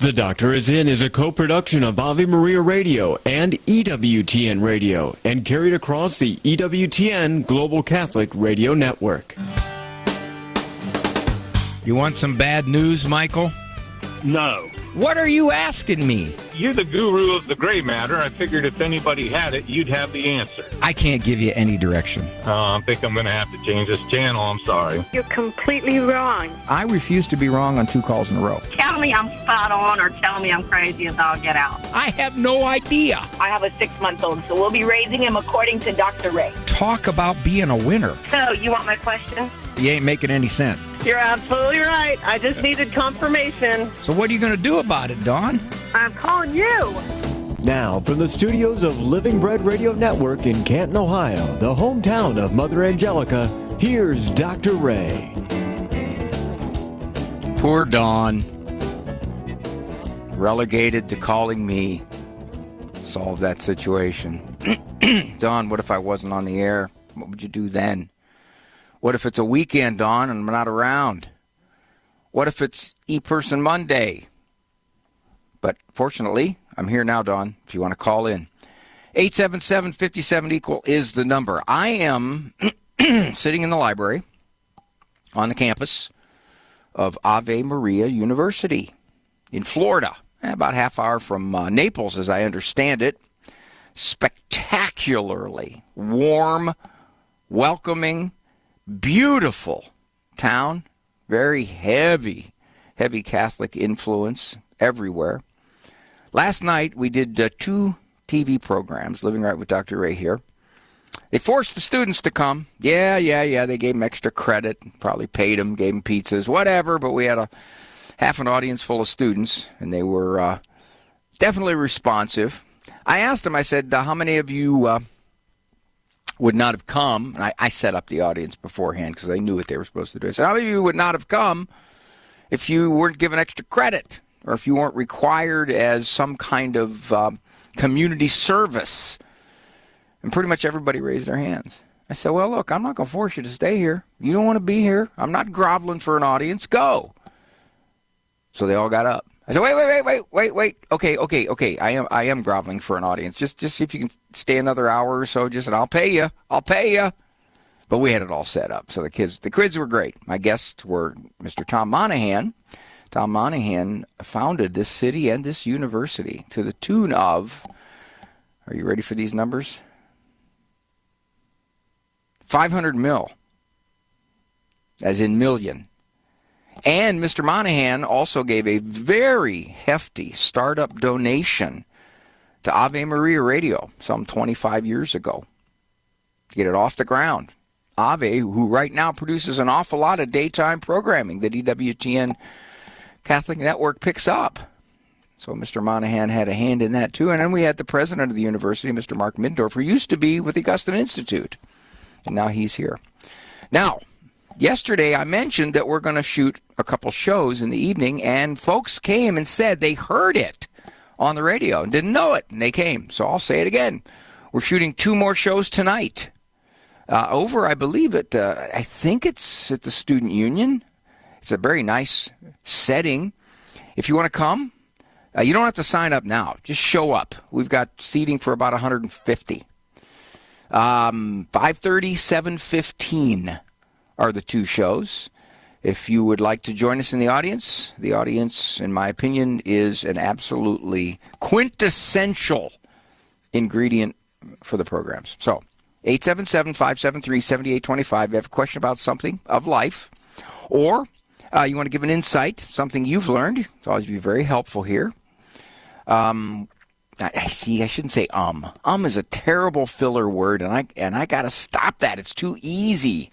The Doctor Is In is a co-production of Ave Maria Radio and EWTN Radio and carried across the EWTN Global Catholic Radio Network. You want some bad news, Michael? No. What are you asking me? You're the guru of the gray matter. I figured if anybody had it, you'd have the answer. I can't give you any direction. I think I'm going to have to change this channel. I'm sorry. You're completely wrong. I refuse to be wrong on 2 calls in a row. Tell me I'm spot on or tell me I'm crazy and I'll get out. I have no idea. I have a 6-month-old, so we'll be raising him according to Dr. Ray. Talk about being a winner. So, you want my question? You ain't making any sense. You're absolutely right. I just needed confirmation. So what are you going to do about it, Dawn? I'm calling you. Now, from the studios of Living Bread Radio Network in Canton, Ohio, the hometown of Mother Angelica, here's Dr. Ray. Poor Dawn. Relegated to calling me. Solve that situation. Dawn, what if I wasn't on the air? What would you do then? What if it's a weekend, Dawn, and I'm not around? What if it's E-Person Monday? But fortunately, I'm here now, Dawn, if you want to call in. 877-57-EQUAL is the number. I am sitting in the library on the campus of Ave Maria University in Florida, about half hour from Naples, as I understand it. Spectacularly warm, welcoming, beautiful town, very heavy Catholic influence everywhere. Last night we did 2 TV programs, Living Right with Dr. Ray here. They forced the students to come. Yeah, they gave them extra credit, probably paid them, gave them pizzas, whatever, but we had half an audience full of students, and they were definitely responsive. I asked them, I said, how many of you would not have come, and I set up the audience beforehand because I knew what they were supposed to do. I said, how many of you would not have come if you weren't given extra credit or if you weren't required as some kind of community service? And pretty much everybody raised their hands. I said, well, look, I'm not going to force you to stay here. You don't want to be here. I'm not groveling for an audience. Go. So they all got up. I said, wait. Okay. I am groveling for an audience. Just see if you can stay another hour or so. And I'll pay you. But we had it all set up. So the kids were great. My guests were Mr. Tom Monahan. Tom Monahan founded this city and this university to the tune of, are you ready for these numbers? 500 mil, as in million. And Mr. Monahan also gave a very hefty startup donation to Ave Maria Radio some 25 years ago to get it off the ground. Ave, who right now produces an awful lot of daytime programming that EWTN Catholic Network picks up. So Mr. Monahan had a hand in that too. And then we had the president of the university, Mr. Mark Mindorf, who used to be with the Augustine Institute. And now he's here. Now, yesterday I mentioned that we're going to shoot a couple shows in the evening, and folks came and said they heard it on the radio and didn't know it, and they came. So I'll say it again. We're shooting 2 more shows tonight. Over, I believe, I think it's at the Student Union. It's a very nice setting. If you want to come, you don't have to sign up now. Just show up. We've got seating for about 150. 5:30, 7:15 are the 2 shows. If you would like to join us in the audience, in my opinion, is an absolutely quintessential ingredient for the programs. So, 877-573-7825. If you have a question about something of life, or you want to give an insight, something you've learned, it's always be very helpful here. I shouldn't say is a terrible filler word, and I got to stop that. It's too easy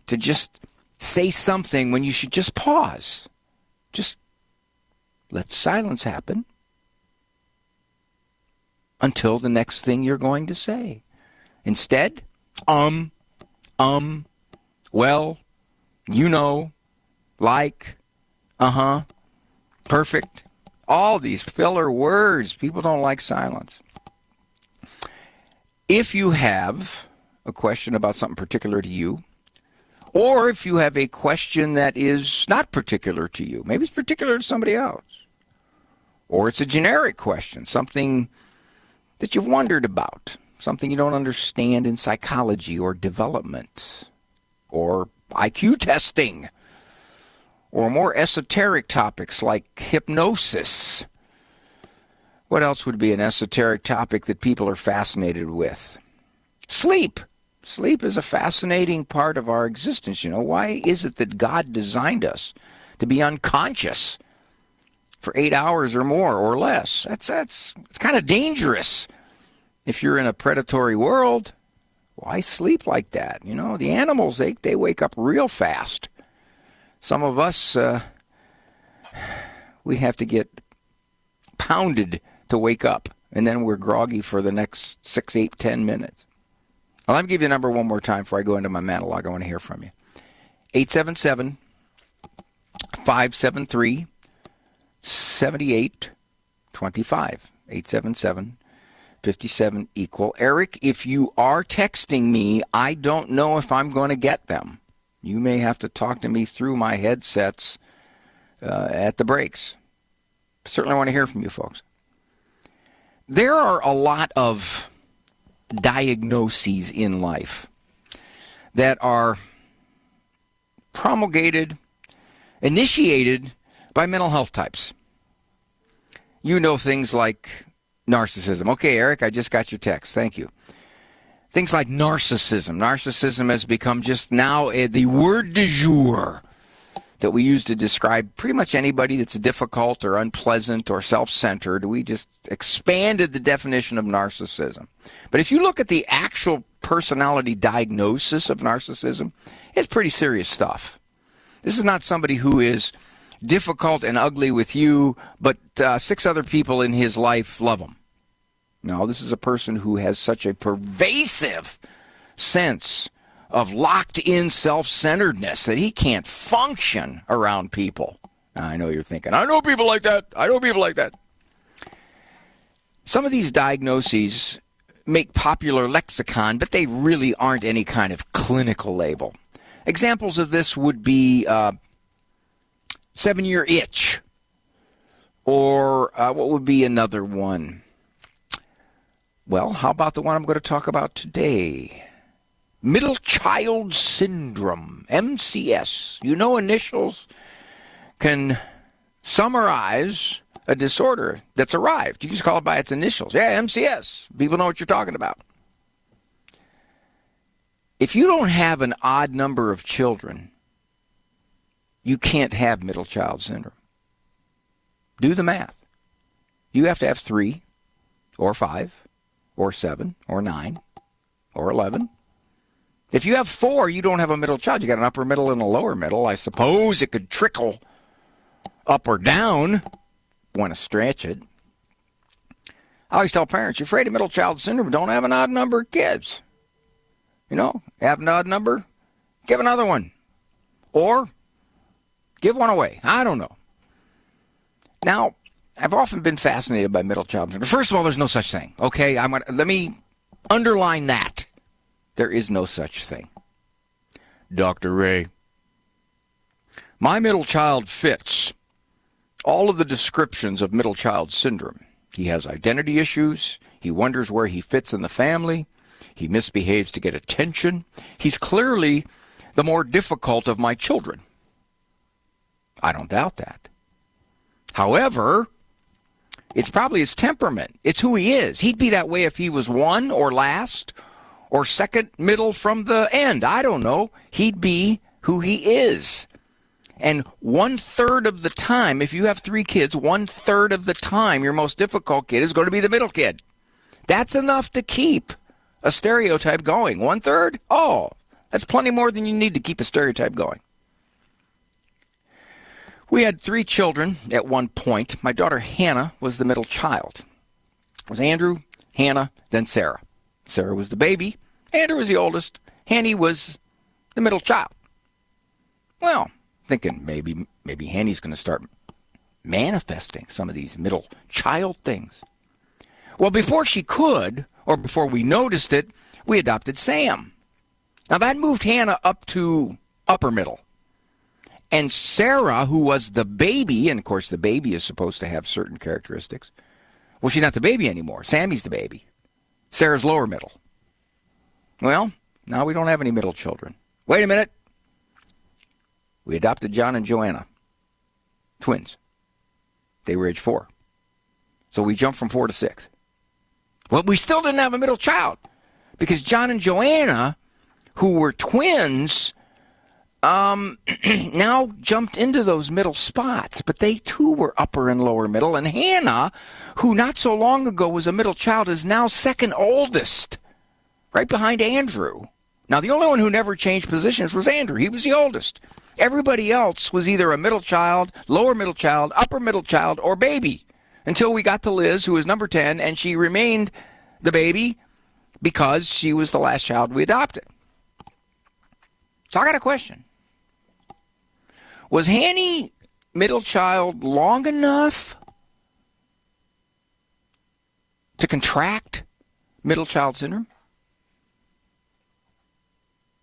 to just say something when you should just pause. Just let silence happen until the next thing you're going to say. Instead, well, you know, like, perfect. All these filler words. People don't like silence. If you have a question about something particular to you, or if you have a question that is not particular to you, maybe it's particular to somebody else, Or it's a generic question, something that you've wondered about, something you don't understand in psychology or development or IQ testing, or more esoteric topics like hypnosis. What else would be an esoteric topic that people are fascinated with? Sleep. Sleep is a fascinating part of our existence. You know, why is it that God designed us to be unconscious for 8 hours or more or less? It's kind of dangerous. If you're in a predatory world, why sleep like that? You know, the animals, they wake up real fast. Some of us, we have to get pounded to wake up, and then we're groggy for the next 6, 8, 10 minutes. Well, let me give you the number one more time before I go into my monologue. I want to hear from you. 877-573-7825. 877-57 equal. Eric, if you are texting me, I don't know if I'm going to get them. You may have to talk to me through my headsets at the breaks. Certainly want to hear from you folks. There are a lot of diagnoses in life that are promulgated, initiated by mental health types. You know, things like narcissism. Okay, Eric, I just got your text. Thank you. Things like narcissism. Narcissism has become just now the word du jour that we use to describe pretty much anybody that's difficult or unpleasant or self-centered. We just expanded the definition of narcissism. But if you look at the actual personality diagnosis of narcissism, it's pretty serious stuff. This is not somebody who is difficult and ugly with you, but 6 other people in his life love him. No, this is a person who has such a pervasive sense of locked-in self-centeredness that he can't function around people. I know you're thinking, I know people like that. I know people like that. Some of these diagnoses make popular lexicon, but they really aren't any kind of clinical label. Examples of this would be 7-year itch, or what would be another one? Well, how about the one I'm going to talk about today? Middle child syndrome, MCS. You know, initials can summarize a disorder that's arrived. You just call it by its initials. Yeah, MCS. People know what you're talking about. If you don't have an odd number of children, you can't have middle child syndrome. Do the math. You have to have 3 or 5 or 7 or 9 or 11. If you have 4, you don't have a middle child. You got an upper middle and a lower middle. I suppose it could trickle up or down. Want to stretch it. I always tell parents, you're afraid of middle child syndrome, don't have an odd number of kids. You know, have an odd number, give another one. Or give one away. I don't know. Now, I've often been fascinated by middle child syndrome. First of all, there's no such thing. Okay, let me underline that. There is no such thing. Dr. Ray, my middle child fits all of the descriptions of middle child syndrome. He has identity issues. He wonders where he fits in the family. He misbehaves to get attention. He's clearly the more difficult of my children. I don't doubt that. However, it's probably his temperament. It's who he is. He'd be that way if he was 1 or last or second middle from the end. I don't know. He'd be who he is. And 1/3 of the time, if you have 3 kids, 1/3 of the time your most difficult kid is going to be the middle kid. That's enough to keep a stereotype going. 1/3? Oh, that's plenty more than you need to keep a stereotype going. We had 3 children at one point. My daughter Hannah was the middle child. It was Andrew, Hannah, then Sarah. Sarah was the baby. Andrew was the oldest. Hanny was the middle child. Well, thinking maybe Hanny's going to start manifesting some of these middle child things. Well, before she could, or before we noticed it, we adopted Sam. Now, that moved Hannah up to upper middle. And Sarah, who was the baby, and of course the baby is supposed to have certain characteristics. Well, she's not the baby anymore. Sammy's the baby. Sarah's lower middle. Well, now we don't have any middle children. Wait a minute. We adopted John and Joanna. Twins. They were age 4. So we jumped from 4 to 6. Well, we still didn't have a middle child because John and Joanna, who were twins, now jumped into those middle spots. But they too were upper and lower middle. And Hannah, who not so long ago was a middle child, is now second oldest, right behind Andrew. Now, the only one who never changed positions was Andrew. He was the oldest. Everybody else was either a middle child, lower middle child, upper middle child, or baby. Until we got to Liz, who was number 10, and she remained the baby because she was the last child we adopted. So I got a question. Was Hanny middle child long enough to contract middle child syndrome?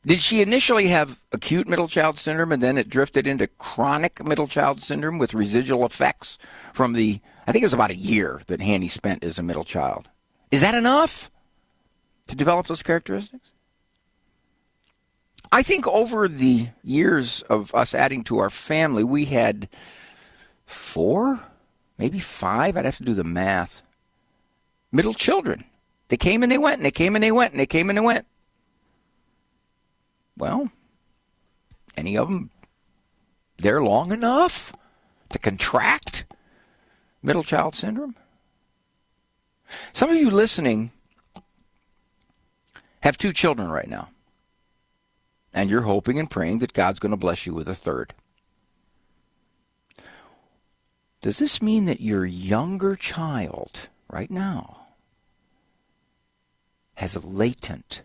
Did she initially have acute middle child syndrome and then it drifted into chronic middle child syndrome with residual effects from the, I think it was about a year that Hanny spent as a middle child? Is that enough to develop those characteristics? I think over the years of us adding to our family, we had 4, maybe 5, I'd have to do the math, middle children. They came and they went, and they came and they went, and they came and they went. Well, any of them there long enough to contract middle child syndrome? Some of you listening have 2 children right now, and you're hoping and praying that God's going to bless you with a 3rd. Does this mean that your younger child right now has a latent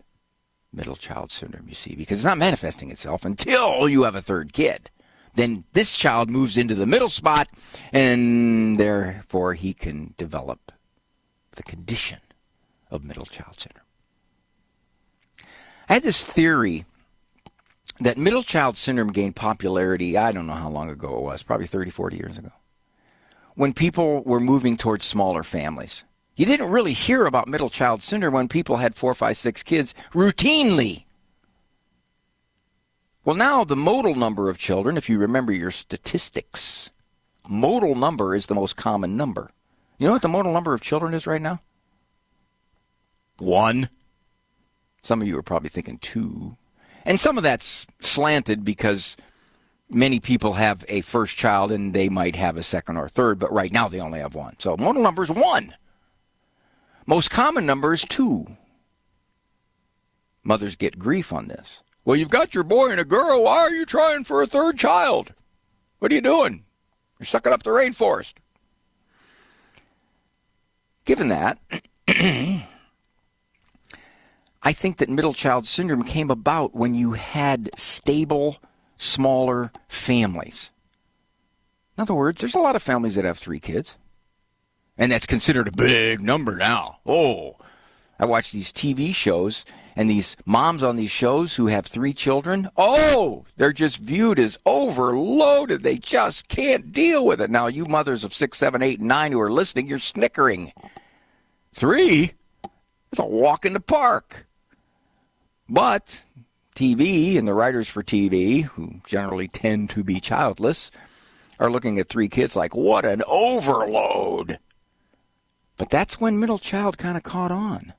middle child syndrome, you see, because it's not manifesting itself until you have a 3rd kid. Then this child moves into the middle spot, and therefore he can develop the condition of middle child syndrome. I had this theory that middle child syndrome gained popularity, I don't know how long ago it was, probably 30, 40 years ago, when people were moving towards smaller families. You didn't really hear about middle child syndrome when people had 4, 5, 6 kids routinely. Well, now the modal number of children, if you remember your statistics, modal number is the most common number. You know what the modal number of children is right now? 1. Some of you are probably thinking 2. And some of that's slanted because many people have a first child and they might have a second or third, but right now they only have 1. So modal number is 1. Most common number is 2. Mothers get grief on this. Well, you've got your boy and a girl. Why are you trying for a 3rd child? What are you doing? You're sucking up the rainforest. Given that, I think that middle child syndrome came about when you had stable, smaller families. In other words, there's a lot of families that have 3 kids. And that's considered a big number now. Oh, I watch these TV shows, and these moms on these shows who have 3 children, oh, they're just viewed as overloaded. They just can't deal with it. Now, you mothers of 6, 7, 8, and 9 who are listening, you're snickering. 3? It's a walk in the park. But TV and the writers for TV, who generally tend to be childless, are looking at 3 kids like, what an overload. But that's when middle child kind of caught on.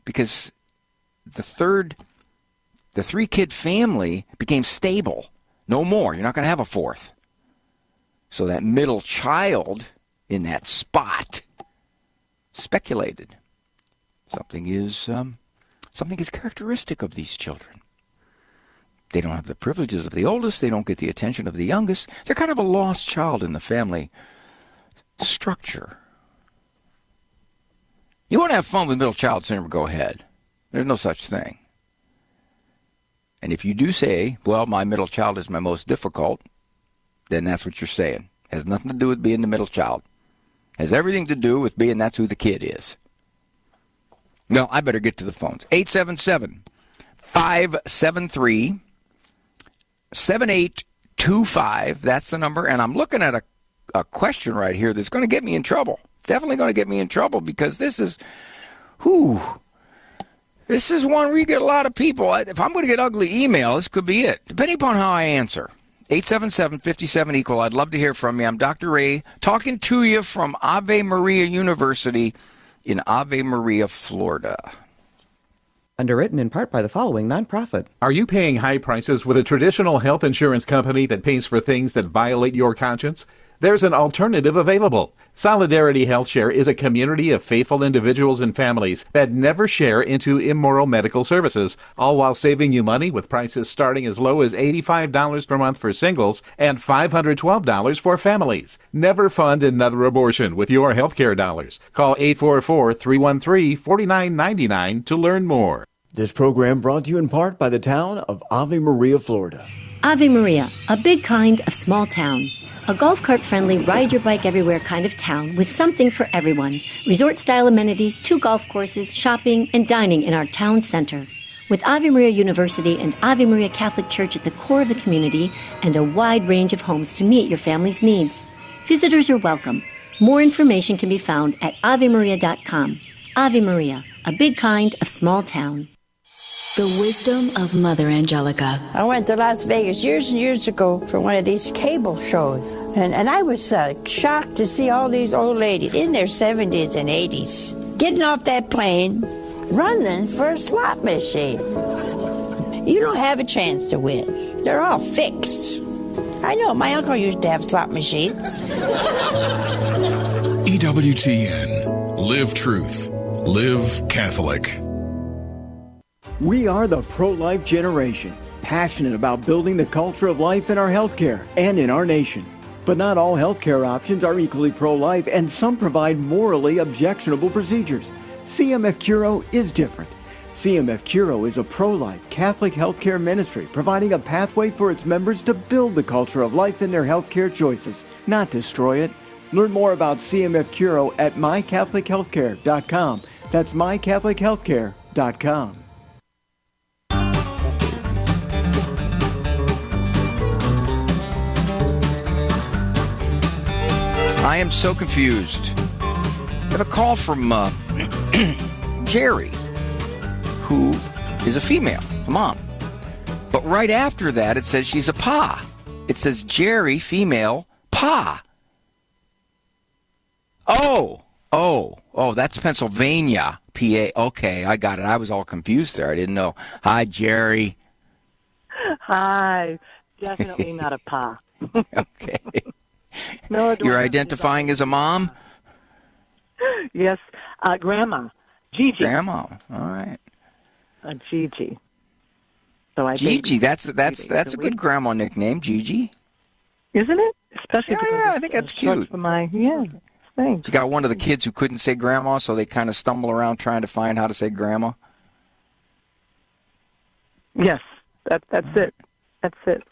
Because the 3-kid family became stable. No more. You're not going to have a 4th. So that middle child in that spot speculated. Something is characteristic of these children. They don't have the privileges of the oldest. They don't get the attention of the youngest. They're kind of a lost child in the family structure. You want to have fun with middle child syndrome, go ahead. There's no such thing. And if you do say, well, my middle child is my most difficult, then that's what you're saying. It has nothing to do with being the middle child. It has everything to do with being that's who the kid is. No, I better get to the phones. 877-573-7825. 888-285. That's the number. And I'm looking at a question right here that's going to get me in trouble. It's definitely going to get me in trouble because this is one where you get a lot of people. If I'm going to get ugly email, this could be it, depending upon how I answer. 877-57-EQUAL. I'd love to hear from you. I'm Dr. Ray, talking to you from Ave Maria University in Ave Maria, Florida. Underwritten in part by the following nonprofit. Are you paying high prices with a traditional health insurance company that pays for things that violate your conscience? There's an alternative available. Solidarity HealthShare is a community of faithful individuals and families that never share into immoral medical services, all while saving you money with prices starting as low as $85 per month for singles and $512 for families. Never fund another abortion with your healthcare dollars. Call 844-313-4999 to learn more. This program brought to you in part by the town of Ave Maria, Florida. Ave Maria, a big kind of small town. A golf cart friendly, ride your bike everywhere kind of town with something for everyone. Resort style amenities, 2 golf courses, shopping, and dining in our town center. With Ave Maria University and Ave Maria Catholic Church at the core of the community and a wide range of homes to meet your family's needs. Visitors are welcome. More information can be found at avemaria.com. Ave Maria, a big kind of small town. The wisdom of Mother Angelica. I went to Las Vegas years and years ago for one of these cable shows. And I was shocked to see all these old ladies in their 70s and 80s getting off that plane, running for a slot machine. You don't have a chance to win. They're all fixed. I know, my uncle used to have slot machines. EWTN. Live truth. Live Catholic. We are the pro-life generation, passionate about building the culture of life in our healthcare and in our nation. But not all healthcare options are equally pro-life, and some provide morally objectionable procedures. CMF Curo is different. CMF Curo is a pro-life Catholic healthcare ministry providing a pathway for its members to build the culture of life in their healthcare choices, not destroy it. Learn more about CMF Curo at mycatholichealthcare.com. That's mycatholichealthcare.com. I am so confused. I have a call from Jerry, who is a female, a mom. But right after that, it says she's a pa. It says Jerry, female, pa. Oh, that's Pennsylvania, PA. Okay, I got it. I was all confused there. I didn't know. Hi, Jerry. Hi. Definitely not a pa. Okay. No, you're identifying as a mom? Yes, Grandma, Gigi. Grandma, all right. Gigi. So Gigi, that's a good grandma nickname, Gigi. Isn't it? Especially yeah, I think that's cute. For thanks. You got one of the kids who couldn't say grandma, so they kind of stumble around trying to find how to say grandma. Yes, that's it. That's it.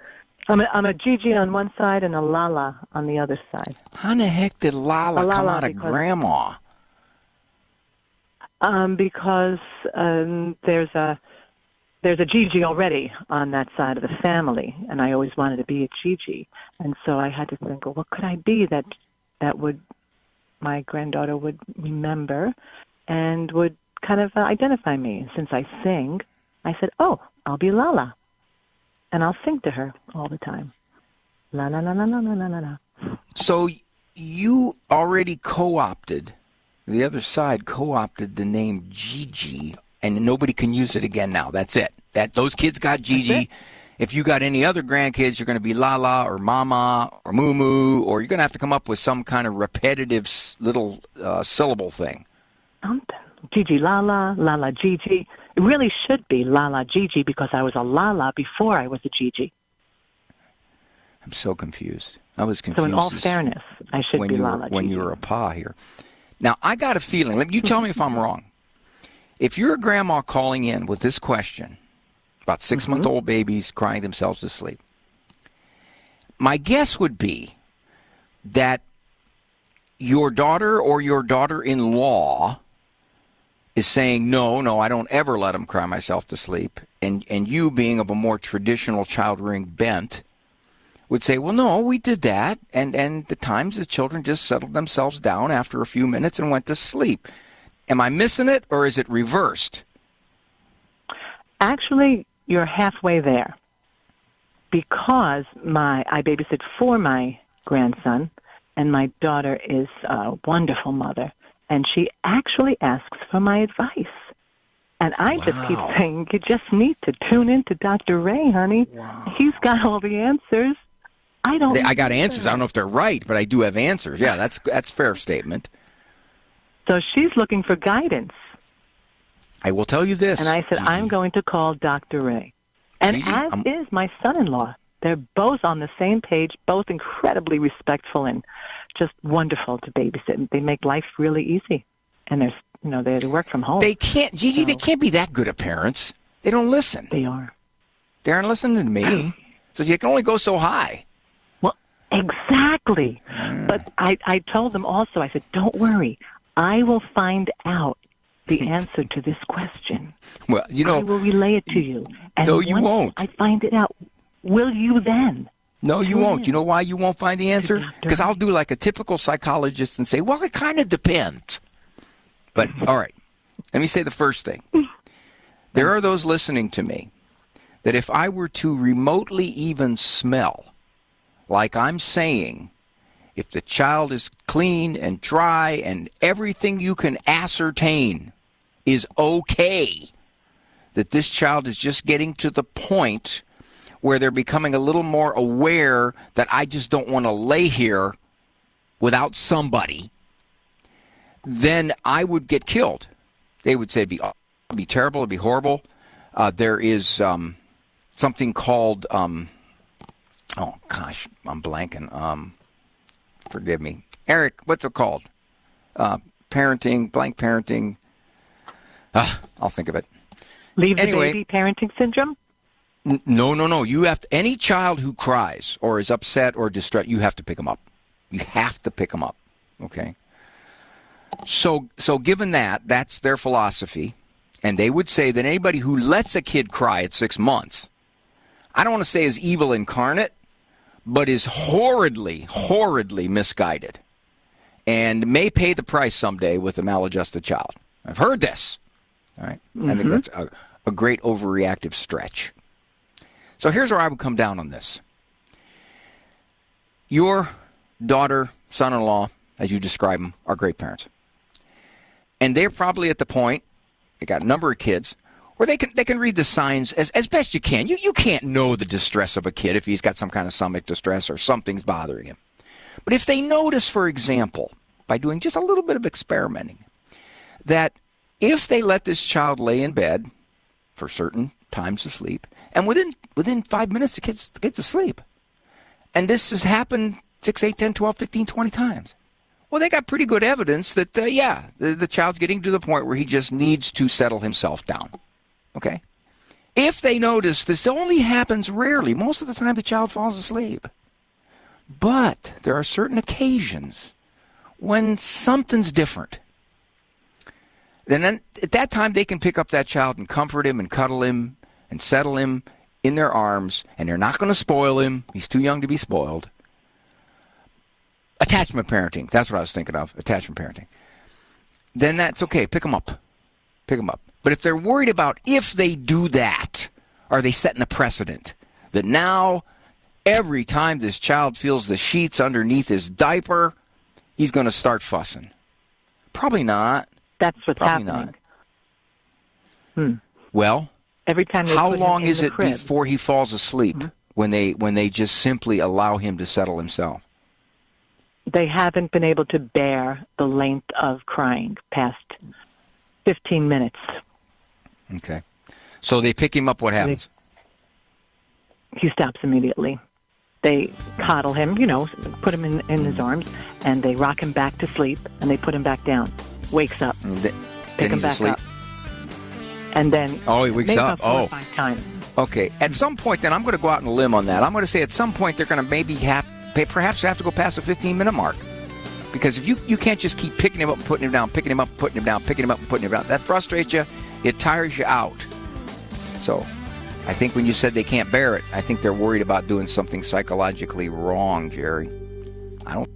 I'm a Gigi on one side and a Lala on the other side. How in the heck did Lala come out of Grandma? Because there's a Gigi already on that side of the family, and I always wanted to be a Gigi, and so I had to think, well, what could I be that would my granddaughter would remember and would kind of identify me. Since I sing, I said, oh, I'll be Lala. And I'll sing to her all the time. La, la, la, la, la, la, la, la. So you already co-opted, the other side co-opted the name Gigi, and nobody can use it again now. That's it. Those kids got Gigi. If you got any other grandkids, you're going to be Lala or Mama or Moo Moo, or you're going to have to come up with some kind of repetitive little syllable thing. Gigi Lala, Lala Gigi. It really should be Lala Gigi because I was a Lala before I was a Gigi. I'm so confused. I was confused. So in all fairness, I should be Lala Gigi. When you were a pa here. Now, I got a feeling. You tell me if I'm wrong. If you're a grandma calling in with this question about 6-month-old babies crying themselves to sleep, my guess would be that your daughter or your daughter-in-law is saying, no, I don't ever let them cry myself to sleep. And you, being of a more traditional child-rearing bent, would say, well, no, we did that. And the times the children just settled themselves down after a few minutes and went to sleep. Am I missing it, or is it reversed? Actually, you're halfway there. Because I babysit for my grandson, and my daughter is a wonderful mother, and she actually asks for my advice. And I just keep saying, you just need to tune in to Dr. Ray, honey. Wow. He's got all the answers. I got answers. I don't know if they're right, but I do have answers. Yeah, that's a fair statement. So she's looking for guidance. I will tell you this. And I said, I'm going to call Dr. Ray. And as is my son-in-law. They're both on the same page, both incredibly respectful and just wonderful to babysit. They make life really easy. And they work from home. They can't, Gigi, they can't be that good at parents. They don't listen. They are. They aren't listening to me. So you can only go so high. Well, exactly. But I told them also, I said, don't worry. I will find out the answer to this question. Well, I will relay it to you. And no, you once won't. I find it out. Will you then? No, you won't. You know why you won't find the answer? Because I'll do like a typical psychologist and say, well, it kind of depends. But, all right, let me say the first thing. There are those listening to me that if I were to remotely even smell, like I'm saying, if the child is clean and dry and everything you can ascertain is okay, that this child is just getting to the point where they're becoming a little more aware that I just don't want to lay here without somebody, then I would get killed. They would say it'd be terrible, it'd be horrible. There is something called, oh gosh, I'm blanking. Forgive me. Eric, what's it called? Blank parenting. I'll think of it. Leave the baby parenting syndrome? No. You have to, any child who cries or is upset or distressed, you have to pick them up. You have to pick them up. Okay. So given that, that's their philosophy, and they would say that anybody who lets a kid cry at 6 months, I don't want to say is evil incarnate, but is horridly, horridly misguided, and may pay the price someday with a maladjusted child. I've heard this. All right. Mm-hmm. I think that's a great overreactive stretch. So here's where I would come down on this. Your daughter, son-in-law, as you describe them, are great parents. And they're probably at the point, they got a number of kids, where they can read the signs as best you can. You can't know the distress of a kid if he's got some kind of stomach distress or something's bothering him. But if they notice, for example, by doing just a little bit of experimenting, that if they let this child lay in bed for certain times of sleep, and within 5 minutes the kid's asleep, and this has happened 6, 8, 10, 12, 15, 20 times, well, they got pretty good evidence that, the child's getting to the point where he just needs to settle himself down. Okay? If they notice this only happens rarely, most of the time the child falls asleep. But there are certain occasions when something's different. And then at that time they can pick up that child and comfort him and cuddle him and settle him in their arms, and they're not going to spoil him. He's too young to be spoiled. Attachment parenting. That's what I was thinking of. Attachment parenting. Then that's okay. Pick them up. Pick them up. But if they're worried about if they do that, are they setting a precedent that now every time this child feels the sheets underneath his diaper, he's going to start fussing? Probably not. That's what's Probably happening. Not. Well, every time they how put long him in is the it crib. before he falls asleep when they just simply allow him to settle himself? They haven't been able to bear the length of crying past 15 minutes. Okay. So they pick him up, what happens? He stops immediately. They coddle him, put him in his arms, and they rock him back to sleep, and they put him back down. Wakes up. Pick him back up. And then... Oh, he wakes up. 4 or 5 times. Okay. At some point, then, I'm going to go out on a limb on that. I'm going to say at some point they're going to maybe perhaps have to go past the 15-minute mark. Because if you can't just keep picking him up and putting him down, picking him up and putting him down, picking him up and putting him down, that frustrates you. It tires you out. So I think when you said they can't bear it, I think they're worried about doing something psychologically wrong, Jerry. I don't.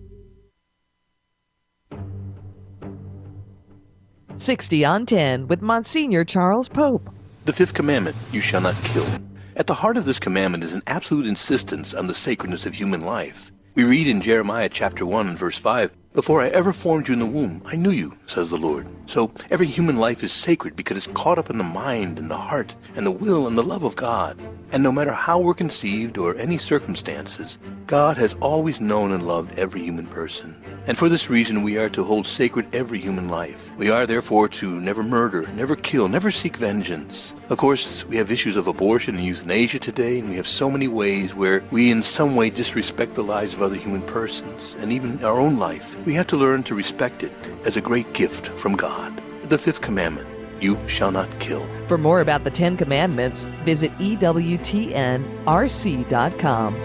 60 on 10 with Monsignor Charles Pope. The fifth commandment, you shall not kill. At the heart of this commandment is an absolute insistence on the sacredness of human life. We read in Jeremiah chapter 1 and verse 5, "Before I ever formed you in the womb, I knew you, says the Lord." So every human life is sacred because it's caught up in the mind and the heart and the will and the love of God. And no matter how we're conceived or any circumstances, God has always known and loved every human person. And for this reason, we are to hold sacred every human life. We are therefore to never murder, never kill, never seek vengeance. Of course, we have issues of abortion and euthanasia today, and we have so many ways where we in some way disrespect the lives of other human persons, and even our own life. We have to learn to respect it as a great gift from God. The fifth commandment, you shall not kill. For more about the 10 Commandments, visit EWTNRC.com.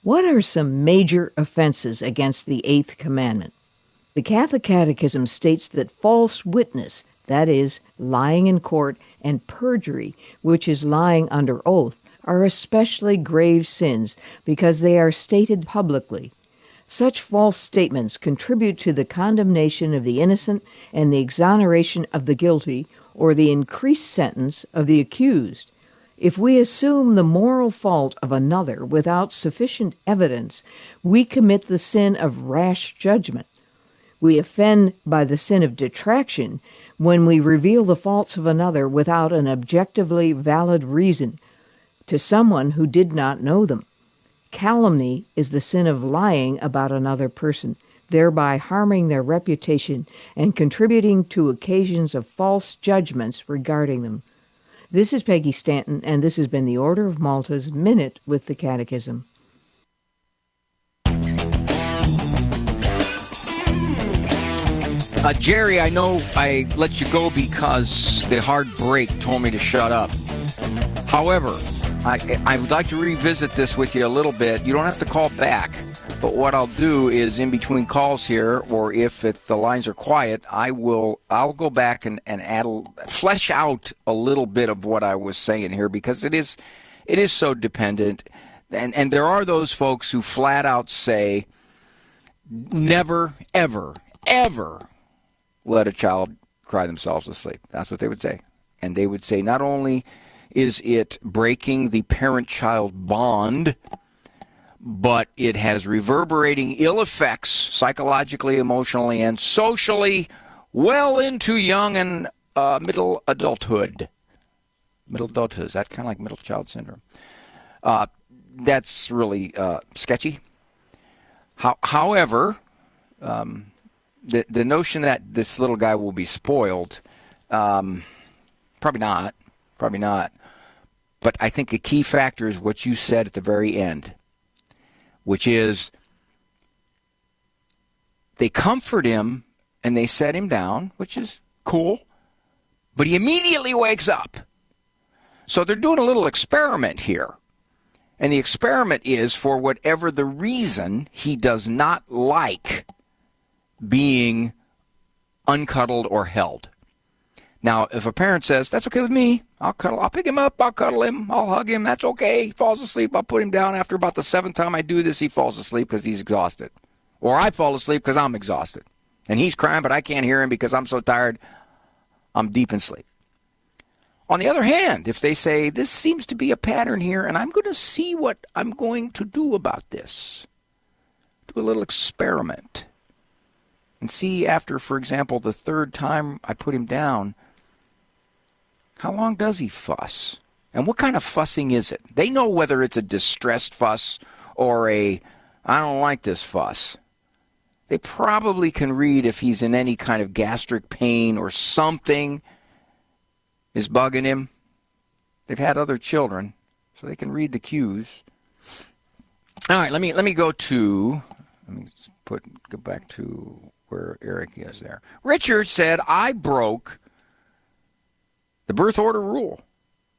What are some major offenses against the Eighth Commandment? The Catholic Catechism states that false witness, that is, lying in court, and perjury, which is lying under oath, are especially grave sins because they are stated publicly. Such false statements contribute to the condemnation of the innocent and the exoneration of the guilty, or the increased sentence of the accused. If we assume the moral fault of another without sufficient evidence, we commit the sin of rash judgment. We offend by the sin of detraction when we reveal the faults of another without an objectively valid reason to someone who did not know them. Calumny is the sin of lying about another person, thereby harming their reputation and contributing to occasions of false judgments regarding them. This is Peggy Stanton, and this has been the Order of Malta's Minute with the Catechism. Jerry, I know I let you go because the hard break told me to shut up. However, I would like to revisit this with you a little bit. You don't have to call back, but what I'll do is in between calls here, or if the lines are quiet, I'll go back and flesh out a little bit of what I was saying here, because it is so dependent, and there are those folks who flat out say, never, ever, ever let a child cry themselves to sleep. That's what they would say. And they would say not only is it breaking the parent-child bond, but it has reverberating ill effects psychologically, emotionally, and socially well into young and middle adulthood. Middle adulthood, is that kind of like middle child syndrome? That's really sketchy. However, the notion that this little guy will be spoiled, probably not. But I think a key factor is what you said at the very end, which is they comfort him and they set him down, which is cool, but he immediately wakes up. So they're doing a little experiment here. And the experiment is, for whatever the reason, he does not like being uncuddled or held. Now, if a parent says, that's okay with me, I'll pick him up, I'll cuddle him, I'll hug him, that's okay. He falls asleep, I'll put him down. After about the 7th time I do this, he falls asleep because he's exhausted. Or I fall asleep because I'm exhausted. And he's crying, but I can't hear him because I'm so tired, I'm deep in sleep. On the other hand, if they say, this seems to be a pattern here, and I'm going to see what I'm going to do about this, do a little experiment, and see after, for example, the 3rd time I put him down, how long does he fuss? And what kind of fussing is it? They know whether it's a distressed fuss or I don't like this fuss. They probably can read if he's in any kind of gastric pain or something is bugging him. They've had other children, so they can read the cues. All right, let me go back to where Eric is there. Richard said, I broke the birth order rule.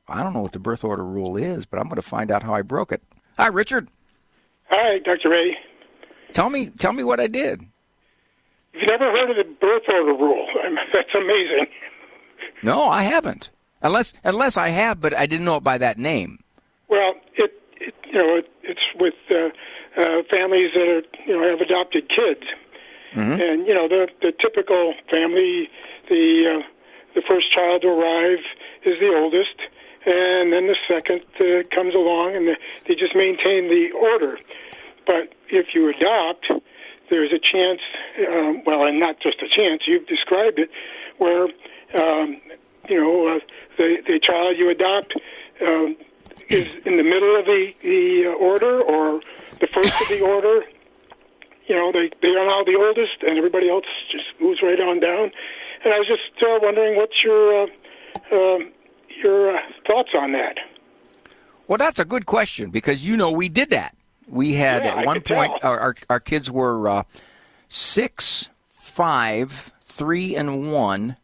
I don't know what the birth order rule is, but I'm going to find out how I broke it. Hi, Richard. Hi, Dr. Ray. Tell me what I did. You've never heard of the birth order rule. That's amazing. No, I haven't. Unless I have, but I didn't know it by that name. Well, it's with families that have adopted kids, and the typical family, the first child to arrive is the oldest, and then the second comes along, and they just maintain the order. But if you adopt, there's a chance, and not just a chance, you've described it, where, the child you adopt is in the middle of the order or the first of the order. They are now the oldest, and everybody else just moves right on down. And I was just wondering what's your thoughts on that. Well, that's a good question because, we did that. We had at one point, our kids were 6, 5, 3, and 1,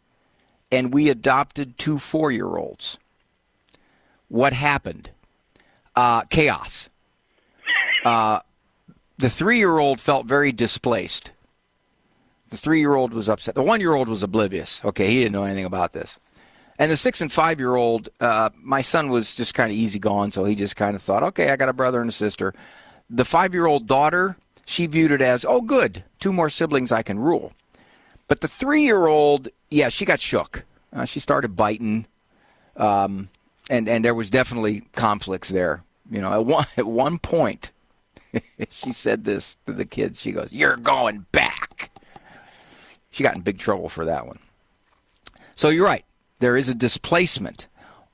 and we adopted 2 4-year-olds. What happened? Chaos. The 3-year-old felt very displaced. The 3-year-old was upset. The 1-year-old was oblivious. Okay, he didn't know anything about this. And the 6 and 5-year-old, my son was just kind of easygoing, so he just kind of thought, okay, I got a brother and a sister. The 5-year-old daughter, she viewed it as, oh, good, 2 more siblings I can rule. But the 3-year-old, she got shook. She started biting, and there was definitely conflicts there. At one point, she said this to the kids. She goes, "You're going back." She got in big trouble for that one. So you're right. There is a displacement.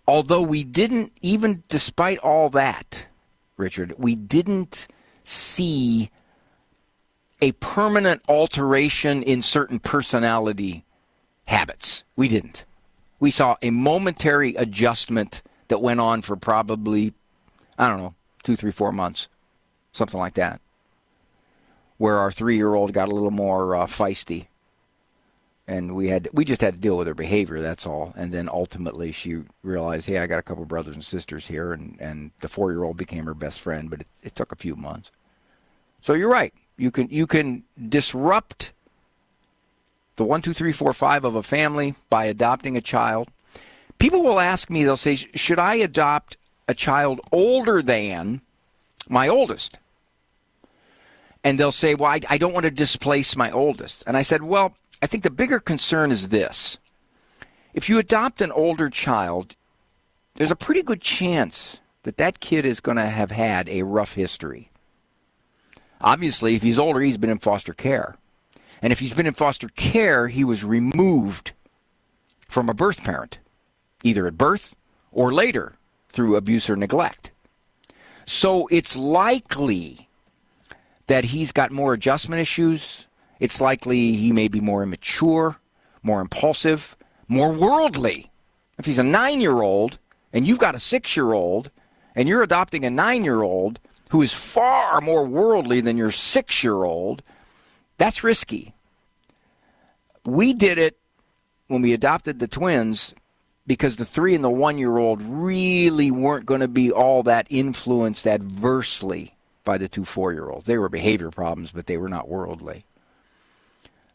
Although we didn't, even despite all that, Richard, we didn't see a permanent alteration in certain personality habits. We didn't. We saw a momentary adjustment that went on for probably, 2, 3, 4 months, something like that, where our 3-year-old got a little more feisty. And we just had to deal with her behavior, that's all. And then ultimately she realized, hey, I got a couple brothers and sisters here, and the 4-year-old became her best friend, but it took a few months. So you're right. You can disrupt the 1, 2, 3, 4, 5 of a family by adopting a child. People will ask me, they'll say, should I adopt a child older than my oldest? And they'll say, well, I don't want to displace my oldest. And I said, well, I think the bigger concern is this. If you adopt an older child, there's a pretty good chance that that kid is going to have had a rough history. Obviously, if he's older, he's been in foster care. And if he's been in foster care, he was removed from a birth parent, either at birth or later through abuse or neglect. So it's likely that he's got more adjustment issues. It's likely he may be more immature, more impulsive, more worldly. If he's a 9-year-old and you've got a 6-year-old and you're adopting a 9-year-old who is far more worldly than your 6-year-old, that's risky. We did it when we adopted the twins because the 3 and the 1-year-old really weren't going to be all that influenced adversely by the 2 4-year-olds. They were behavior problems, but they were not worldly.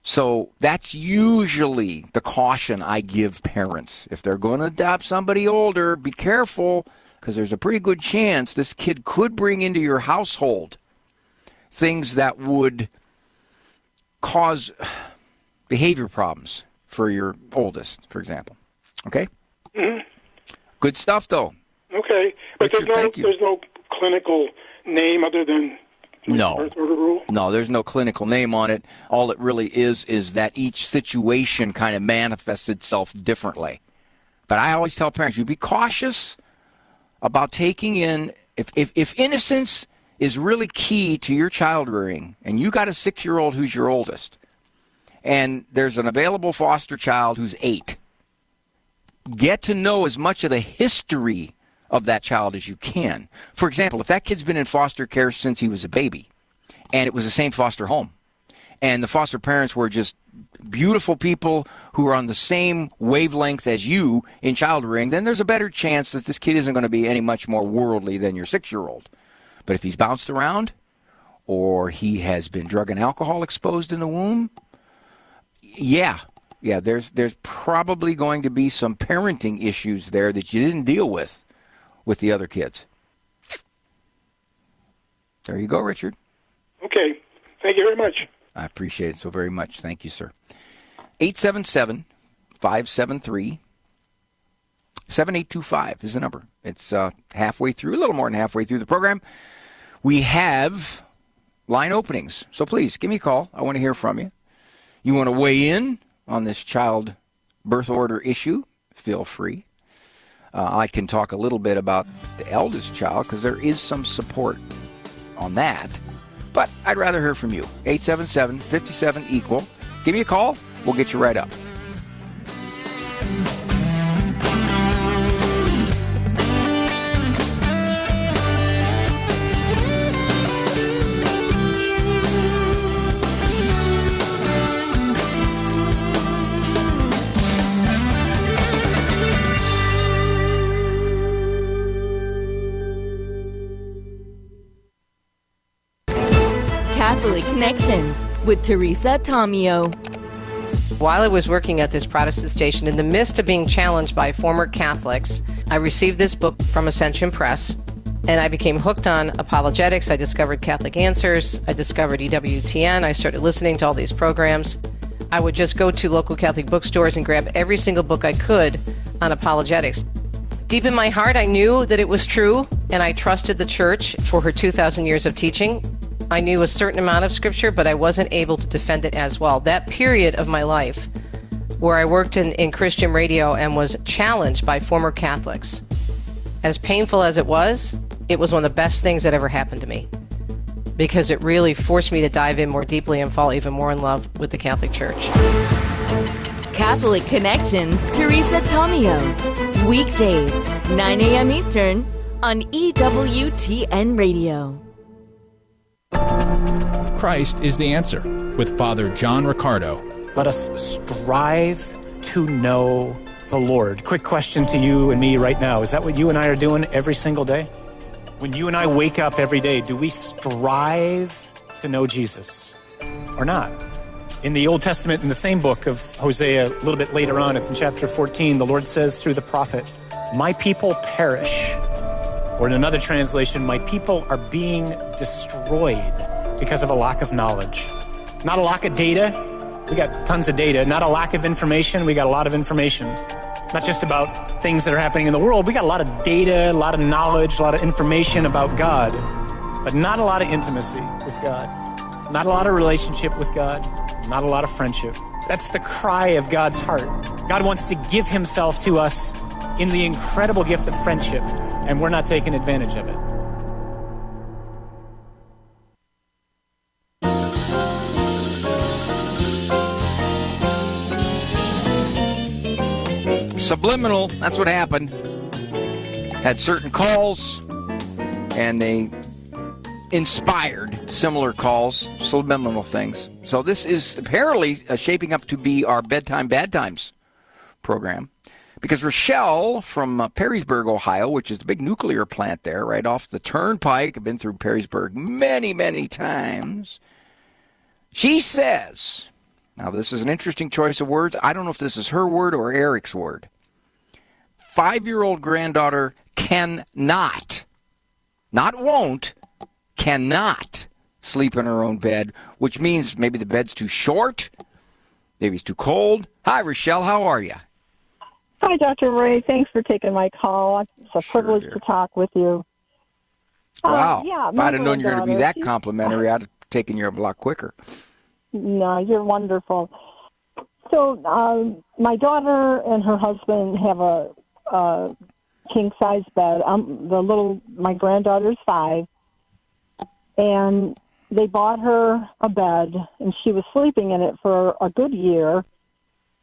So that's usually the caution I give parents. If they're going to adopt somebody older, be careful, because there's a pretty good chance this kid could bring into your household things that would cause behavior problems for your oldest, for example. Okay? Mm-hmm. Good stuff, though. Okay. But Richard, there's no clinical name other than No. birth order rule? No, there's no clinical name on it. All it really is that each situation kind of manifests itself differently. But I always tell parents, you be cautious about taking in, if innocence is really key to your child rearing, and you got a 6-year-old who's your oldest, and there's an available foster child who's 8, get to know as much of the history of that child as you can. For example, if that kid's been in foster care since he was a baby, and it was the same foster home, and the foster parents were just beautiful people who are on the same wavelength as you in child rearing, then there's a better chance that this kid isn't going to be any much more worldly than your 6-year-old. But if he's bounced around, or he has been drug and alcohol exposed in the womb, yeah, Yeah, there's probably going to be some parenting issues there that you didn't deal with the other kids. There you go, Richard. Okay. Thank you very much. I appreciate it so very much. Thank you, sir. 877-573-7825 is the number. It's halfway through, a little more than halfway through the program. We have line openings, so please give me a call. I want to hear from you. You want to weigh in on this child birth order issue? Feel free. I can talk a little bit about the eldest child because there is some support on that. But I'd rather hear from you. 877-57-EQUAL. Give me a call. We'll get you right up. Catholic Connection with Teresa Tomeo. While I was working at this Protestant station, in the midst of being challenged by former Catholics, I received this book from Ascension Press, and I became hooked on apologetics. I discovered Catholic Answers. I discovered EWTN. I started listening to all these programs. I would just go to local Catholic bookstores and grab every single book I could on apologetics. Deep in my heart, I knew that it was true, and I trusted the Church for her 2,000 years of teaching. I knew a certain amount of Scripture, but I wasn't able to defend it as well. That period of my life where I worked in Christian radio and was challenged by former Catholics, as painful as it was one of the best things that ever happened to me, because it really forced me to dive in more deeply and fall even more in love with the Catholic Church. Catholic Connections, Teresa Tomeo. Weekdays, 9 a.m. Eastern on EWTN Radio. Christ is the answer with Father John Riccardo. Let us strive to know the Lord. Quick question to you and me right now. Is that what you and I are doing every single day? When you and I wake up every day, do we strive to know Jesus or not? In the Old Testament, in the same book of Hosea, a little bit later on, it's in chapter 14, the Lord says through the prophet, "My people perish." Or in another translation, "My people are being destroyed because of a lack of knowledge." Not a lack of data. We got tons of data. Not a lack of information. We got a lot of information. Not just about things that are happening in the world. We got a lot of data, a lot of knowledge, a lot of information about God, but not a lot of intimacy with God. Not a lot of relationship with God. Not a lot of friendship. That's the cry of God's heart. God wants to give himself to us in the incredible gift of friendship, and we're not taking advantage of it. Subliminal, that's what happened. Had certain calls, and they inspired similar calls, subliminal things. So this is apparently shaping up to be our Bedtime Bad Times program. Because Rochelle from Perrysburg, Ohio, which is the big nuclear plant there, right off the turnpike, I've been through Perrysburg many, many times. She says, now this is an interesting choice of words. I don't know if this is her word or Eric's word. 5-year-old granddaughter cannot, not won't, cannot sleep in her own bed, which means maybe the bed's too short, maybe it's too cold. Hi, Rochelle, how are you? Hi, Dr. Ray. Thanks for taking my call. It's a privilege to talk with you. Wow. Yeah, if I'd have known you were going to be that complimentary, I'd have taken you a lot quicker. No, you're wonderful. So my daughter and her husband have a king-size bed. My granddaughter's 5, and they bought her a bed, and she was sleeping in it for a good year.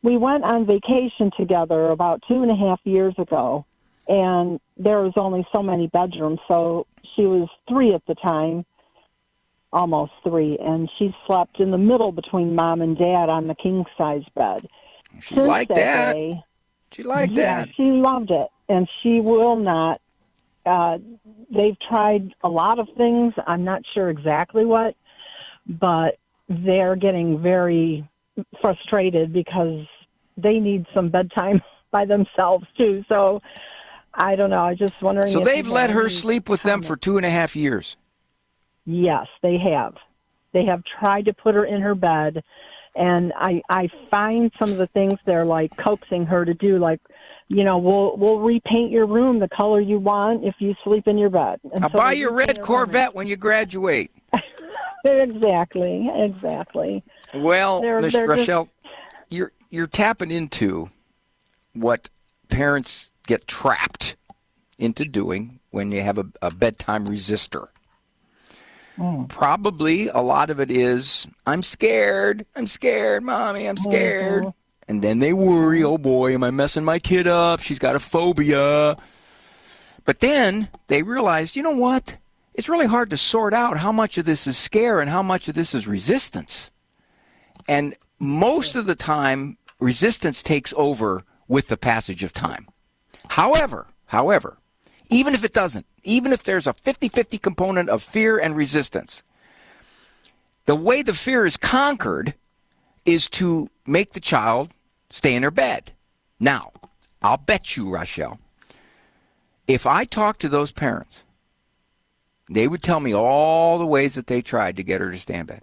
We went on vacation together about 2.5 years ago, and there was only so many bedrooms, so she was 3 at the time, almost 3, and she slept in the middle between Mom and Dad on the king-size bed. She liked that. She liked that. Yeah, she loved it, and she will not. They've tried a lot of things. I'm not sure exactly what, but they're getting very frustrated because they need some bedtime by themselves too. So I don't know. I just wondering. So if they've you let have her any sleep with them for 2.5 years. Yes, they have. They have tried to put her in her bed, and I find some of the things they're like coaxing her to do, like, you know, we'll repaint your room the color you want if you sleep in your bed. And I'll buy you a red Corvette when you graduate. Exactly. Well, They're Rochelle, you're tapping into what parents get trapped into doing when you have a bedtime resistor. Probably a lot of it is, I'm scared, Mommy, I'm scared. Mm-hmm. And then they worry, oh boy, am I messing my kid up? She's got a phobia. But then they realize, you know what? It's really hard to sort out how much of this is scare and how much of this is resistance. And most of the time, resistance takes over with the passage of time. However, even if it doesn't, even if there's a 50-50 component of fear and resistance, the way the fear is conquered is to make the child stay in their bed. Now, I'll bet you, Rochelle, if I talk to those parents, they would tell me all the ways that they tried to get her to stay in bed.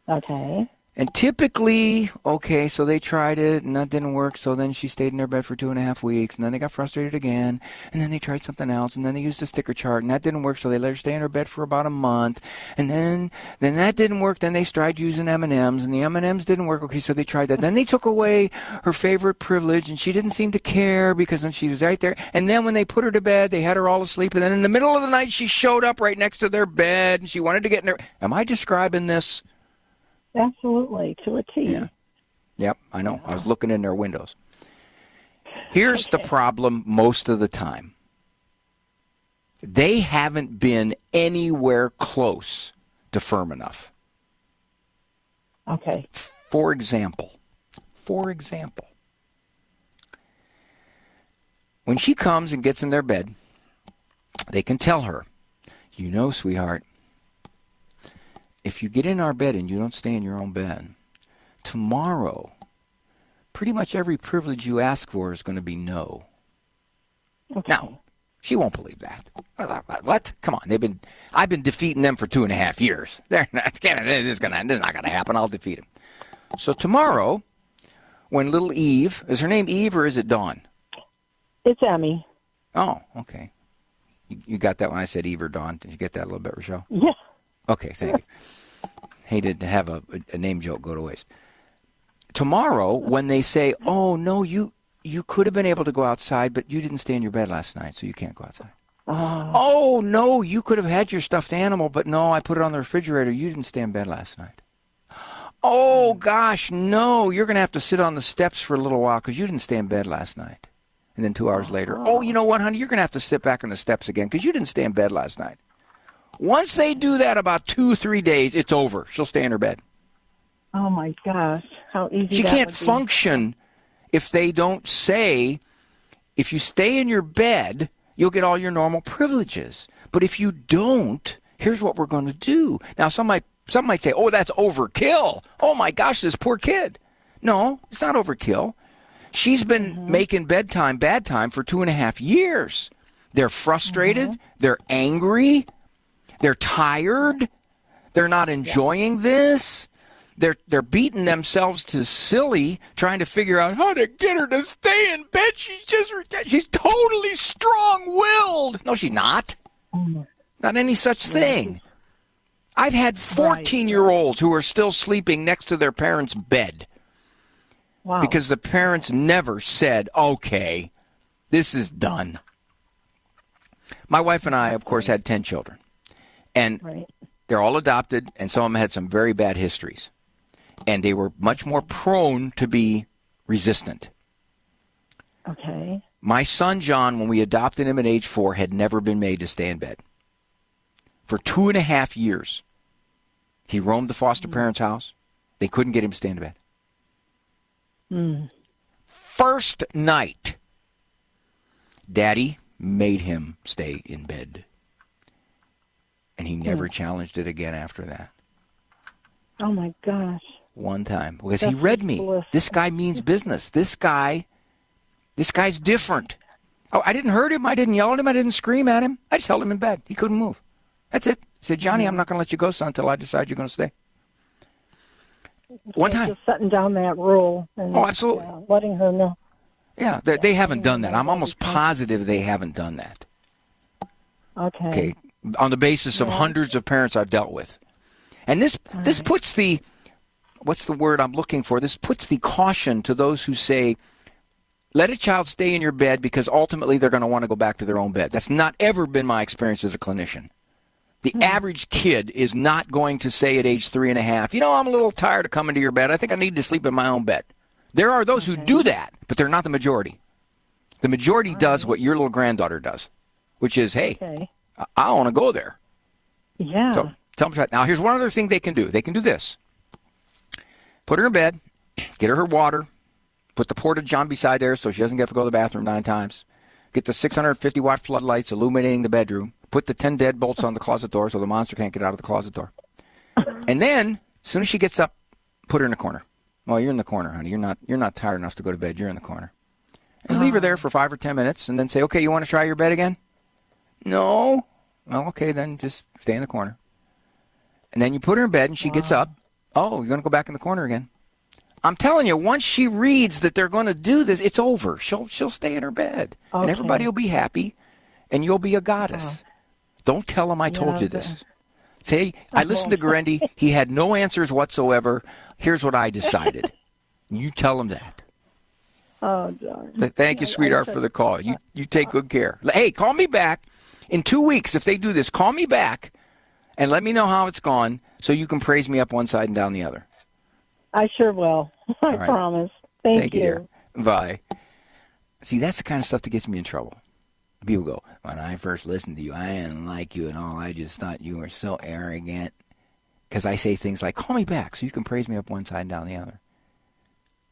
Okay. And typically, okay, so they tried it, and that didn't work, so then she stayed in their bed for 2.5 weeks, and then they got frustrated again, and then they tried something else, and then they used a sticker chart, and that didn't work, so they let her stay in her bed for about a month, and then that didn't work, then they tried using M&Ms, and the M&Ms didn't work, okay, so they tried that. Then they took away her favorite privilege, and she didn't seem to care, because then she was right there, and then when they put her to bed, they had her all asleep, and then in the middle of the night, she showed up right next to their bed, and she wanted to get in her... Am I describing this? Absolutely, to a T. Yeah. Yep, I know. I was looking in their windows. Here's the problem most of the time. They haven't been anywhere close to firm enough. Okay. For example, when she comes and gets in their bed, they can tell her, you know, sweetheart, if you get in our bed and you don't stay in your own bed, tomorrow, pretty much every privilege you ask for is going to be no. Okay. Now, she won't believe that. What? Come on, I've been defeating them for 2.5 years. This is not going to happen. I'll defeat them. So tomorrow, when little Eve, is her name Eve or is it Dawn? It's Emmy. Oh, okay. You got that when I said Eve or Dawn? Did you get that a little bit, Rochelle? Yeah. Okay, thank you. Hated to have a name joke go to waste. Tomorrow, when they say, oh, no, you could have been able to go outside, but you didn't stay in your bed last night, so you can't go outside. Oh, no, you could have had your stuffed animal, but no, I put it on the refrigerator. You didn't stay in bed last night. Oh, gosh, no, you're going to have to sit on the steps for a little while because you didn't stay in bed last night. And then 2 hours later, oh, you know what, honey, you're going to have to sit back on the steps again because you didn't stay in bed last night. Once they do that about 2-3 days, it's over. She'll stay in her bed. Oh, my gosh. How easy She that can't would be. function if they don't say, if you stay in your bed, you'll get all your normal privileges. But if you don't, here's what we're going to do. Now, some might say, oh, that's overkill. Oh, my gosh, this poor kid. No, it's not overkill. She's been making bedtime bad time for 2.5 years. They're frustrated. They're angry. They're tired. They're not enjoying this. They're beating themselves to silly trying to figure out how to get her to stay in bed. She's totally strong-willed. No, she's not. Not any such thing. I've had 14-year-olds who are still sleeping next to their parents' bed. Wow. Because the parents never said, okay, this is done. My wife and I, of course, had 10 children. And they're all adopted, and some of them had some very bad histories. And they were much more prone to be resistant. Okay. My son, John, when we adopted him at age 4, had never been made to stay in bed. For 2.5 years, he roamed the foster parents' house. They couldn't get him to stay in bed. First night, Daddy made him stay in bed. And he never challenged it again after that. Oh, my gosh. One time. Because he read me. This guy means business. This guy's different. Oh, I didn't hurt him. I didn't yell at him. I didn't scream at him. I just held him in bed. He couldn't move. That's it. He said, Johnny, I'm not going to let you go, son, until I decide you're going to stay. One time. Just setting down that rule. And, absolutely. Letting her know. Yeah, they haven't done that. I'm almost positive they haven't done that. Okay. On the basis of hundreds of parents I've dealt with. And this puts the, what's the word I'm looking for? This puts the caution to those who say, let a child stay in your bed because ultimately they're going to want to go back to their own bed. That's not ever been my experience as a clinician. The average kid is not going to say at age 3.5, I'm a little tired of coming to your bed. I think I need to sleep in my own bed. There are those who do that, but they're not the majority. The majority does what your little granddaughter does, which is, hey, I want to go there. Yeah. So tell them. Now, here's one other thing they can do. They can do this. Put her in bed, get her water, put the Porta-John beside there so she doesn't get to go to the bathroom 9 times, get the 650-watt floodlights illuminating the bedroom, put the 10 deadbolts on the closet door so the monster can't get out of the closet door. And then, as soon as she gets up, put her in the corner. Well, you're in the corner, honey. You're not tired enough to go to bed. You're in the corner. And leave her there for 5 or 10 minutes and then say, okay, you want to try your bed again? No. Well, okay, then just stay in the corner. And then you put her in bed and she gets up. Oh, you're going to go back in the corner again. I'm telling you, once she reads that they're going to do this, it's over. She'll stay in her bed. Okay. And everybody will be happy and you'll be a goddess. Don't tell them I told you this. Say, I listened to Guarendi. He had no answers whatsoever. Here's what I decided. You tell him that. Oh, darn. Thank you, sweetheart, for the call. You take good care. Hey, call me back in 2 weeks if they do this. Call me back and let me know how it's gone so you can praise me up one side and down the other. I sure will. I promise. Thank you. Dear. Bye. See, that's the kind of stuff that gets me in trouble. People go, when I first listened to you, I didn't like you and all. I just thought you were so arrogant. Because I say things like, call me back so you can praise me up one side and down the other.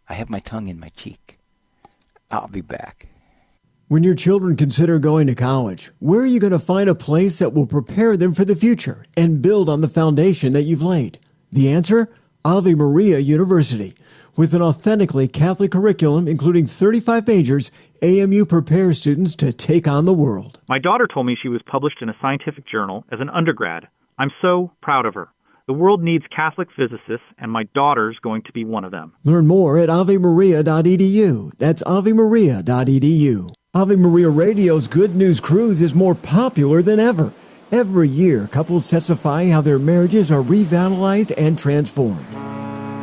I have my tongue in my cheek. I'll be back. When your children consider going to college, where are you going to find a place that will prepare them for the future and build on the foundation that you've laid? The answer? Ave Maria University. With an authentically Catholic curriculum, including 35 majors, AMU prepares students to take on the world. My daughter told me she was published in a scientific journal as an undergrad. I'm so proud of her. The world needs Catholic physicists, and my daughter's going to be one of them. Learn more at avemaria.edu. That's avemaria.edu. Ave Maria Radio's Good News Cruise is more popular than ever. Every year, couples testify how their marriages are revitalized and transformed.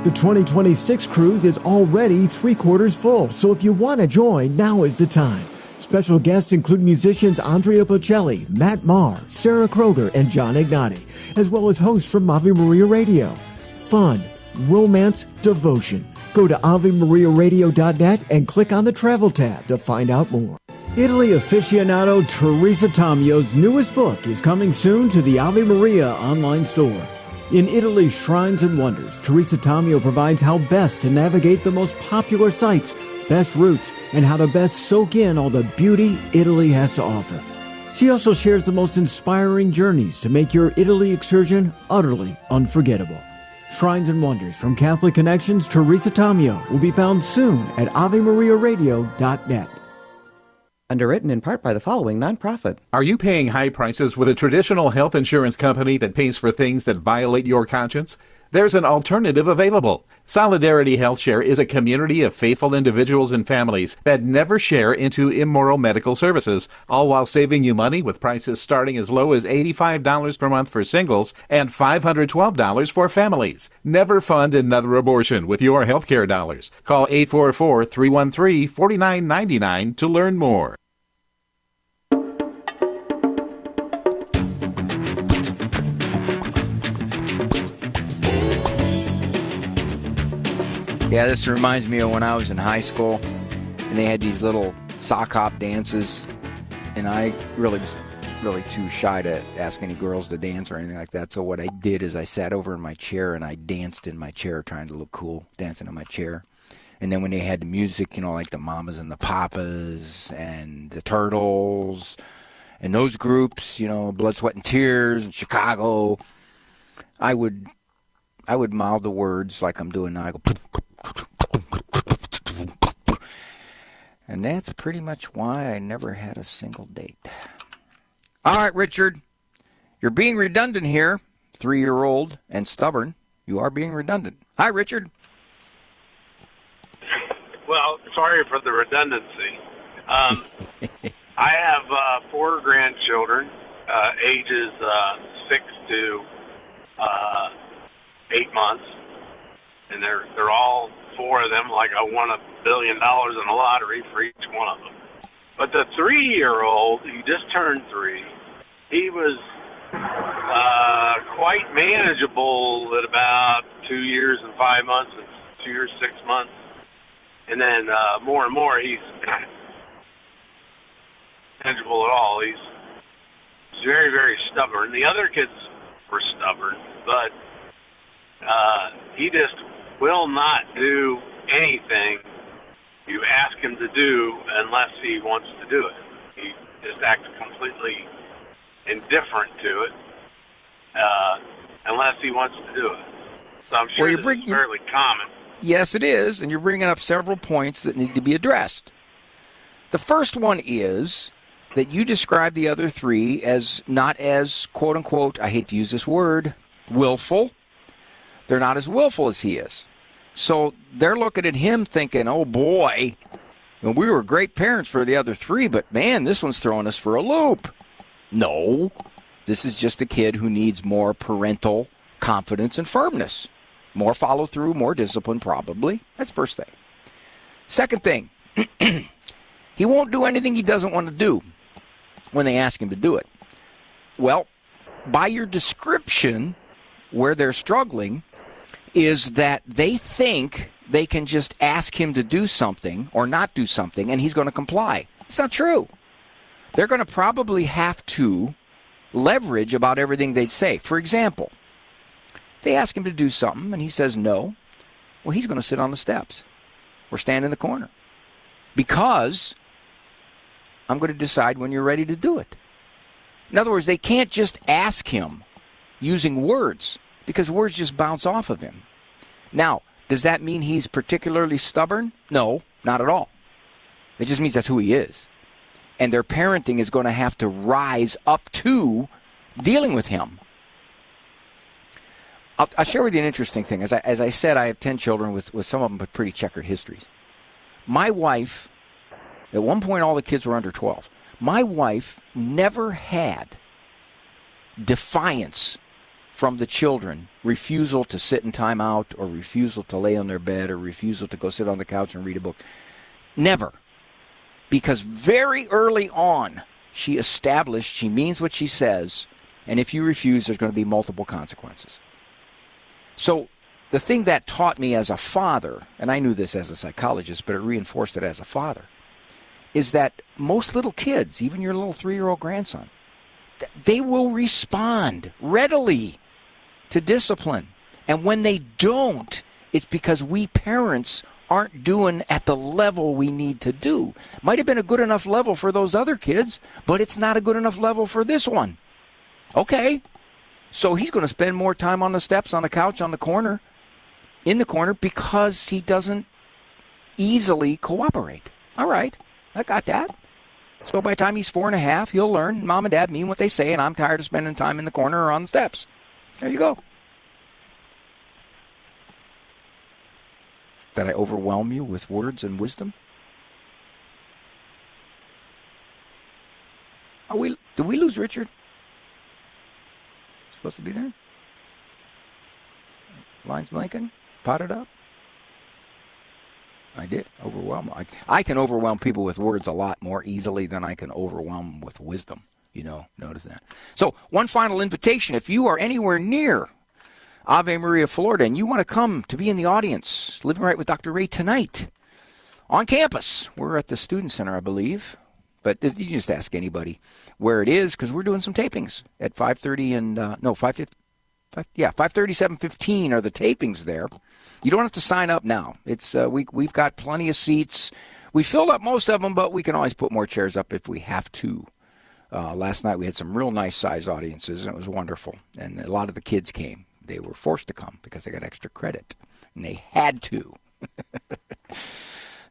The 2026 cruise is already 3/4 full, so if you want to join, now is the time. Special guests include musicians Andrea Bocelli, Matt Maher, Sarah Kroger, and John Ignati, as well as hosts from Ave Maria Radio. Fun, romance, devotion. Go to AveMariaRadio.net and click on the Travel tab to find out more. Italy aficionado Teresa Tomio's newest book is coming soon to the Ave Maria online store. In Italy's Shrines and Wonders, Teresa Tomio provides how best to navigate the most popular sites, best routes, and how to best soak in all the beauty Italy has to offer. She also shares the most inspiring journeys to make your Italy excursion utterly unforgettable. Shrines and Wonders from Catholic Connections, Teresa Tomio will be found soon at AveMariaRadio.net. Underwritten in part by the following nonprofit. Are you paying high prices with a traditional health insurance company that pays for things that violate your conscience? There's an alternative available. Solidarity HealthShare is a community of faithful individuals and families that never share into immoral medical services, all while saving you money with prices starting as low as $85 per month for singles and $512 for families. Never fund another abortion with your healthcare dollars. Call 844-313-4999 to learn more. Yeah, this reminds me of when I was in high school, and they had these little sock hop dances, and I really was too shy to ask any girls to dance or anything like that. So what I did is I sat over in my chair, and I danced in my chair, trying to look cool, dancing in my chair. And then when they had the music, like the Mamas and the Papas and the Turtles and those groups, Blood, Sweat, and Tears in Chicago, I would I would mouth the words like I'm doing now. I go, and that's pretty much why I never had a single date. All right, Richard, you're being redundant here. 3-year-old and stubborn. You are being redundant. Hi, Richard. Well, sorry for the redundancy. I have 4 grandchildren, ages 6 to 8 months, and they're all 4 of them like I won $1 billion in the lottery for each one of them. But the 3-year-old, he just turned 3. He was quite manageable at about 2 years and 5 months, and 2 years 6 months, and then more and more he's manageable at all. He's very, very stubborn. The other kids were stubborn, but he just will not do anything you ask him to do unless he wants to do it. He just acts completely indifferent to it unless he wants to do it. So I'm sure this is fairly common. Yes, it is, and you're bringing up several points that need to be addressed. The first one is that you describe the other 3 as not as, quote-unquote, I hate to use this word, willful. They're not as willful as he is. So they're looking at him thinking, oh, boy, we were great parents for the other 3, but, man, this one's throwing us for a loop. No, this is just a kid who needs more parental confidence and firmness. More follow-through, more discipline, probably. That's the first thing. Second thing, he won't do anything he doesn't want to do when they ask him to do it. Well, by your description, where they're struggling is that they think they can just ask him to do something or not do something, and he's going to comply. It's not true. They're going to probably have to leverage about everything they'd say. For example, they ask him to do something, and he says no. Well, he's going to sit on the steps or stand in the corner because I'm going to decide when you're ready to do it. In other words, they can't just ask him using words because words just bounce off of him. Now, does that mean he's particularly stubborn? No, not at all. It just means that's who he is. And their parenting is going to have to rise up to dealing with him. I'll share with you an interesting thing. As I said, I have 10 children with some of them with pretty checkered histories. My wife, at one point all the kids were under 12. My wife never had defiance from the children, refusal to sit in timeout or refusal to lay on their bed or refusal to go sit on the couch and read a book. Never. Because very early on, she established she means what she says, and if you refuse, there's going to be multiple consequences. So the thing that taught me as a father, and I knew this as a psychologist, but it reinforced it as a father, is that most little kids, even your little 3-year-old grandson, they will respond readily to discipline. And when they don't, it's because we parents aren't doing at the level we need to do. Might have been a good enough level for those other kids, but it's not a good enough level for this one. Okay. So he's going to spend more time on the steps, on the couch, on the corner, in the corner, because he doesn't easily cooperate. All right, I got that. So by the time he's 4.5, he'll learn Mom and Dad mean what they say, and I'm tired of spending time in the corner or on the steps. There you go. Did I overwhelm you with words and wisdom? Did we lose Richard? Supposed to be there? Lines blinking? Potted up? I did overwhelm. I can overwhelm people with words a lot more easily than I can overwhelm them with wisdom. Notice that. So one final invitation. If you are anywhere near Ave Maria, Florida, and you want to come to be in the audience, Living Right with Dr. Ray tonight on campus. We're at the Student Center, I believe. But you can just ask anybody where it is, because we're doing some tapings at 5:30 and 5:30, 7:15 are the tapings there. You don't have to sign up now. It's we've got plenty of seats. We filled up most of them, but we can always put more chairs up if we have to. Last night we had some real nice size audiences, and it was wonderful. And a lot of the kids came. They were forced to come because they got extra credit, and they had to.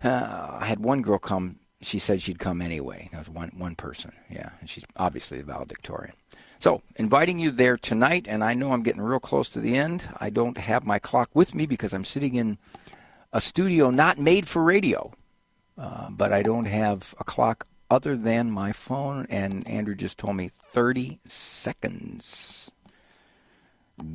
I had one girl come. She said she'd come anyway. That was one person, yeah, and she's obviously a valedictorian. So, inviting you there tonight, and I know I'm getting real close to the end. I don't have my clock with me because I'm sitting in a studio not made for radio, but I don't have a clock other than my phone, and Andrew just told me 30 seconds.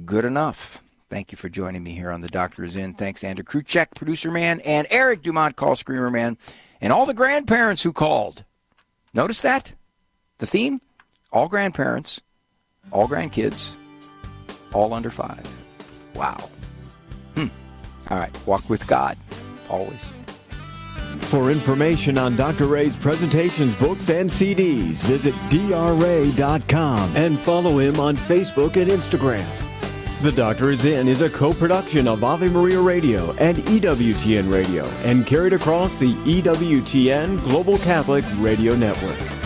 Good enough. Thank you for joining me here on The Doctor Is In. Thanks, Andrew Kruchek, producer man, and Eric Dumont, call screamer man, and all the grandparents who called. Notice that? The theme? All grandparents, all grandkids, all under 5. Wow. All right. Walk with God. Always. For information on Dr. Ray's presentations, books, and CDs, visit drray.com and follow him on Facebook and Instagram. The Doctor Is In is a co-production of Ave Maria Radio and EWTN Radio and carried across the EWTN Global Catholic Radio Network.